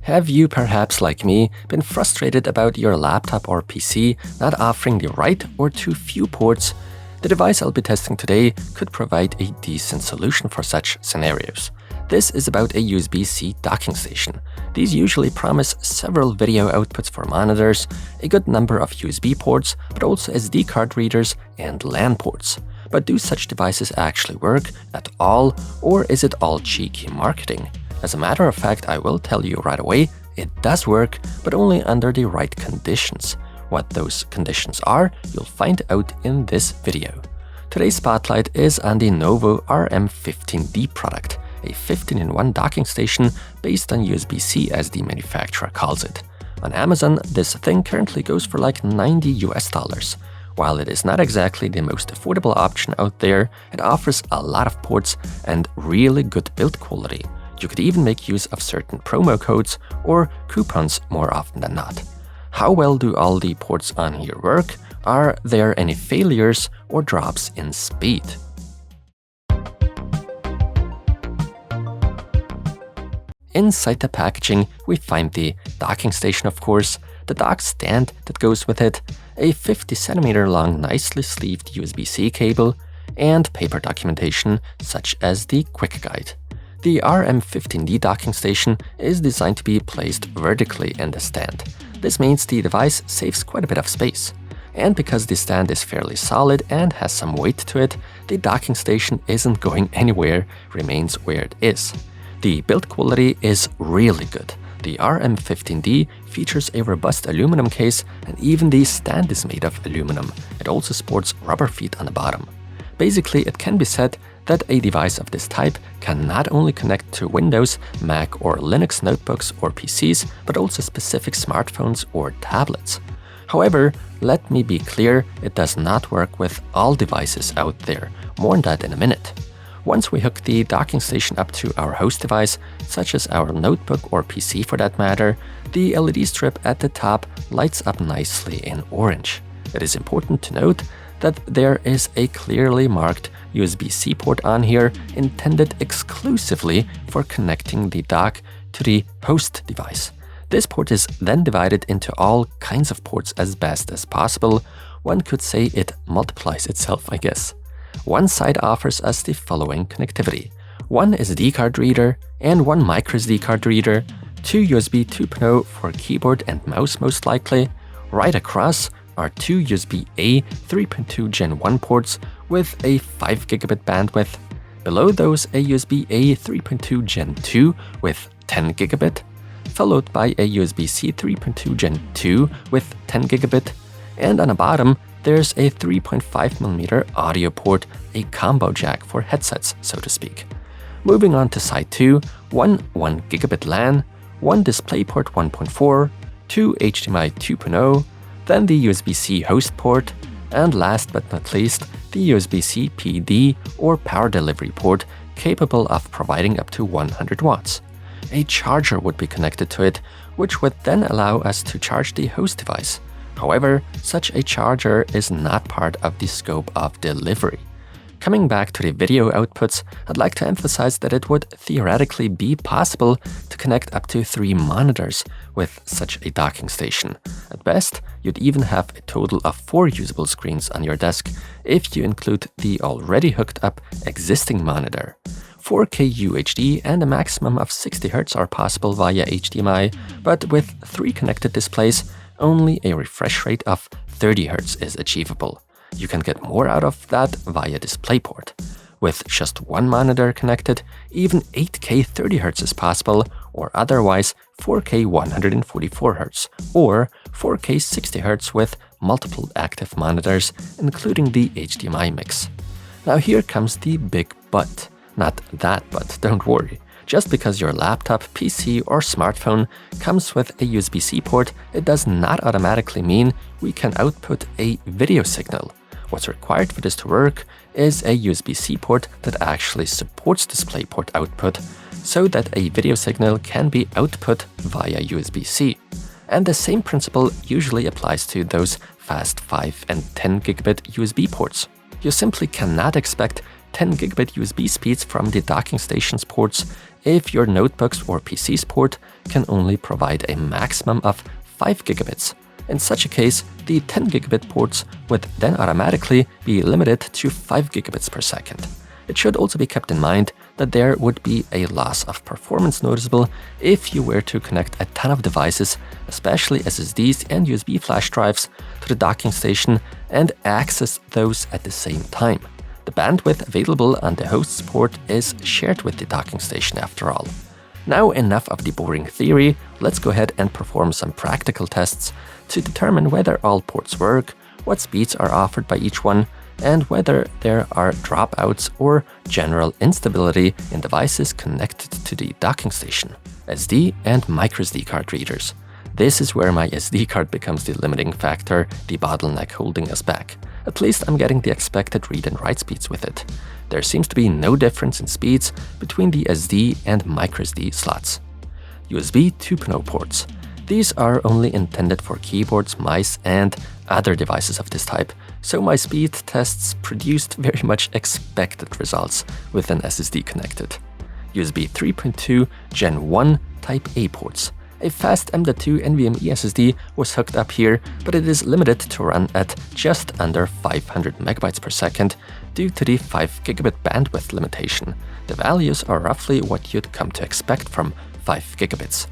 Have you perhaps, like me, been frustrated about your laptop or PC not offering the right or too few ports? The device I'll be testing today could provide a decent solution for such scenarios. This is about a USB-C docking station. These usually promise several video outputs for monitors, a good number of USB ports, but also SD card readers and LAN ports. But do such devices actually work at all, or is it all cheeky marketing? As a matter of fact, I will tell you right away, it does work, but only under the right conditions. What those conditions are, you'll find out in this video. Today's spotlight is on the Novoo RM15D product, a 15-in-1 docking station based on USB-C as the manufacturer calls it. On Amazon, this thing currently goes for like $90 US. While it is not exactly the most affordable option out there, it offers a lot of ports and really good build quality. You could even make use of certain promo codes or coupons more often than not. How well do all the ports on here work? Are there any failures or drops in speed? Inside the packaging, we find the docking station, of course, the dock stand that goes with it, a 50cm long nicely sleeved USB-C cable, and paper documentation such as the quick guide. The RM15D docking station is designed to be placed vertically in the stand. This means the device saves quite a bit of space. And because the stand is fairly solid and has some weight to it, the docking station isn't going anywhere, remains where it is. The build quality is really good. The RM15D features a robust aluminum case, and even the stand is made of aluminum. It also sports rubber feet on the bottom. Basically, it can be said that a device of this type can not only connect to Windows, Mac or Linux notebooks or PCs, but also specific smartphones or tablets. However, let me be clear, it does not work with all devices out there. More on that in a minute. Once we hook the docking station up to our host device, such as our notebook or PC for that matter, the LED strip at the top lights up nicely in orange. It is important to note that there is a clearly marked USB-C port on here intended exclusively for connecting the dock to the host device. This port is then divided into all kinds of ports as best as possible. One could say it multiplies itself, I guess. One side offers us the following connectivity: one SD card reader and one microSD card reader, two USB 2.0 for keyboard and mouse most likely. Right across are two USB-A 3.2 Gen 1 ports with a 5 gigabit bandwidth. Below those, a USB-A 3.2 Gen 2 with 10 gigabit, followed by a USB-C 3.2 Gen 2 with 10 gigabit, and on the bottom, there's a 3.5mm audio port, a combo jack for headsets, so to speak. Moving on to side 2, one 1 gigabit LAN, one DisplayPort 1.4, two HDMI 2.0, then the USB-C host port, and last but not least, the USB-C PD or power delivery port capable of providing up to 100 watts. A charger would be connected to it, which would then allow us to charge the host device. However, such a charger is not part of the scope of delivery. Coming back to the video outputs, I'd like to emphasize that it would theoretically be possible to connect up to 3 monitors with such a docking station. At best, you'd even have a total of 4 usable screens on your desk if you include the already hooked up existing monitor. 4K UHD and a maximum of 60 Hz are possible via HDMI, but with 3 connected displays, only a refresh rate of 30 Hz is achievable. You can get more out of that via DisplayPort. With just one monitor connected, even 8K 30 Hz is possible, or otherwise 4K 144 Hz, or 4K 60 Hz with multiple active monitors, including the HDMI mix. Now here comes the big but. Not that but, don't worry. Just because your laptop, PC or smartphone comes with a USB-C port, it does not automatically mean we can output a video signal. What's required for this to work is a USB-C port that actually supports DisplayPort output, so that a video signal can be output via USB-C. And the same principle usually applies to those fast 5 and 10 gigabit USB ports. You simply cannot expect 10 gigabit USB speeds from the docking station's ports if your notebook's or PC's port can only provide a maximum of 5 gigabits. In such a case, the 10 gigabit ports would then automatically be limited to 5 gigabits per second. It should also be kept in mind that there would be a loss of performance noticeable if you were to connect a ton of devices, especially SSDs and USB flash drives, to the docking station and access those at the same time. The bandwidth available on the host's port is shared with the docking station after all. Now enough of the boring theory, let's go ahead and perform some practical tests to determine whether all ports work, what speeds are offered by each one, and whether there are dropouts or general instability in devices connected to the docking station. SD and microSD card readers. This is where my SD card becomes the limiting factor, the bottleneck holding us back. At least I'm getting the expected read and write speeds with it. There seems to be no difference in speeds between the SD and microSD slots. USB 2.0 ports. These are only intended for keyboards, mice, and other devices of this type, so my speed tests produced very much expected results with an SSD connected. USB 3.2 Gen 1 Type A ports. A fast M.2 NVMe SSD was hooked up here, but it is limited to run at just under 500 megabytes per second due to the 5 gigabit bandwidth limitation. The values are roughly what you'd come to expect from 5 gigabits.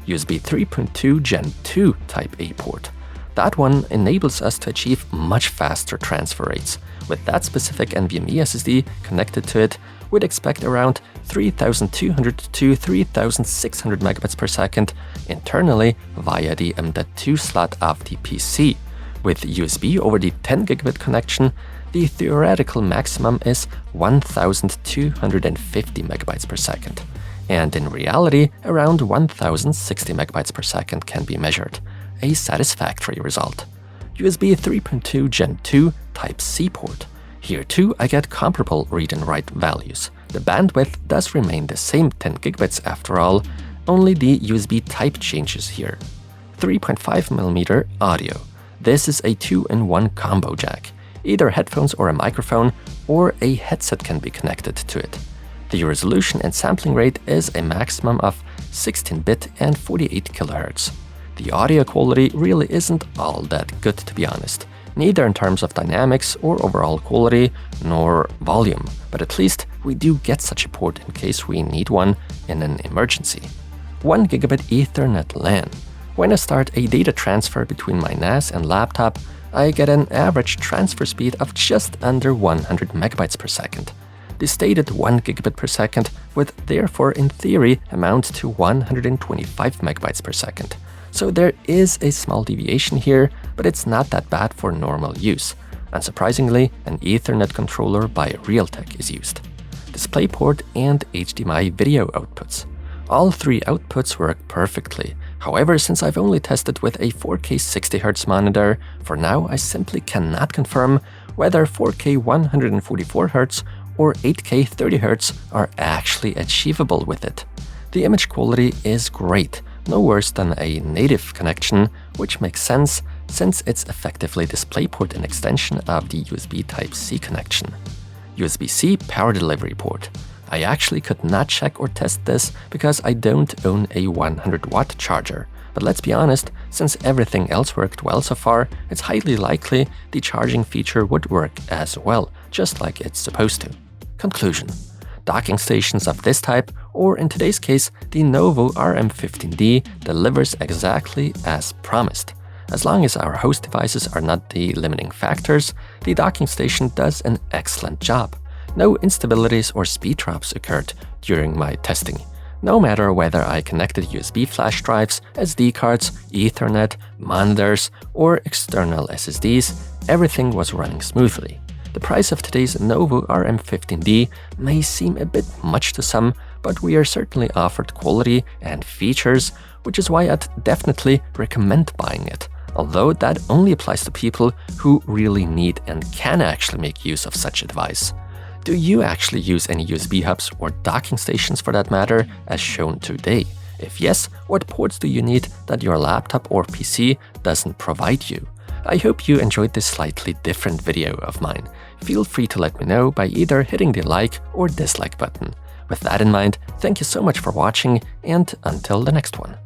USB 3.2 Gen 2 Type A port. That one enables us to achieve much faster transfer rates. With that specific NVMe SSD connected to it, we'd expect around 3,200 to 3,600 megabits per second internally via the M.2 slot of the PC. With USB over the 10 gigabit connection, the theoretical maximum is 1,250 megabytes per second. And in reality, around 1,060 megabytes per second can be measured. A satisfactory result. USB 3.2 Gen 2 Type C port. Here too I get comparable read and write values. The bandwidth does remain the same 10 gigabits after all, only the USB type changes here. 3.5mm audio. This is a 2-in-1 combo jack. Either headphones or a microphone, or a headset can be connected to it. The resolution and sampling rate is a maximum of 16-bit and 48 kHz. The audio quality really isn't all that good, to be honest, neither in terms of dynamics or overall quality, nor volume, but at least we do get such a port in case we need one in an emergency. 1 gigabit Ethernet LAN. When I start a data transfer between my NAS and laptop, I get an average transfer speed of just under 100 megabytes per second. The stated 1 gigabit per second would therefore in theory amount to 125 megabytes per second. So there is a small deviation here, but it's not that bad for normal use. Unsurprisingly, an Ethernet controller by Realtek is used. DisplayPort and HDMI video outputs. All three outputs work perfectly. However, since I've only tested with a 4K 60Hz monitor, for now I simply cannot confirm whether 4K 144Hz or 8K 30Hz are actually achievable with it. The image quality is great, no worse than a native connection, which makes sense since it's effectively DisplayPort an extension of the USB Type-C connection. USB-C power delivery port. I actually could not check or test this because I don't own a 100-watt charger. But let's be honest, since everything else worked well so far, it's highly likely the charging feature would work as well, just like it's supposed to. Conclusion. Docking stations of this type, or in today's case, the Novoo RM15D, delivers exactly as promised. As long as our host devices are not the limiting factors, the docking station does an excellent job. No instabilities or speed drops occurred during my testing. No matter whether I connected USB flash drives, SD cards, Ethernet, monitors, or external SSDs, everything was running smoothly. The price of today's Novoo RM15D may seem a bit much to some, but we are certainly offered quality and features, which is why I'd definitely recommend buying it. Although that only applies to people who really need and can actually make use of such a device. Do you actually use any USB hubs or docking stations for that matter, as shown today? If yes, what ports do you need that your laptop or PC doesn't provide you? I hope you enjoyed this slightly different video of mine. Feel free to let me know by either hitting the like or dislike button. With that in mind, thank you so much for watching, and until the next one.